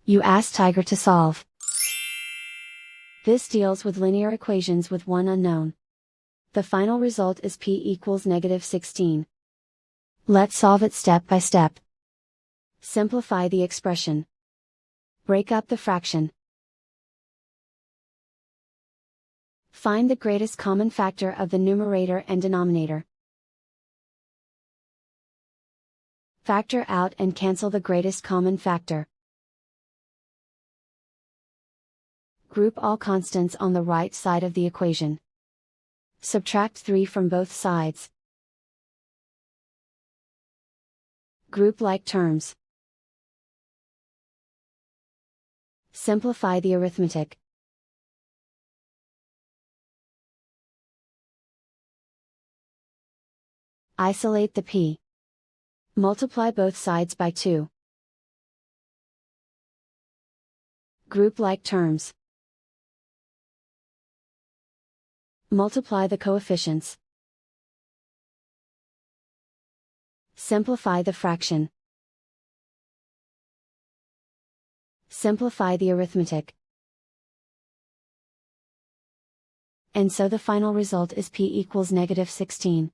You ask Tiger to solve. This deals with linear equations with one unknown. The final result is p equals -16. Let's solve it step by step. Simplify the expression. Break up the fraction. Find the greatest common factor of the numerator and denominator. Factor out and cancel the greatest common factor. Group all constants on the right side of the equation. Subtract 3 from both sides. Group like terms. Simplify the arithmetic. Isolate the p. Multiply both sides by 2. Group like terms. Multiply the coefficients. Simplify the fraction. Simplify the arithmetic. And so the final result is p equals -16.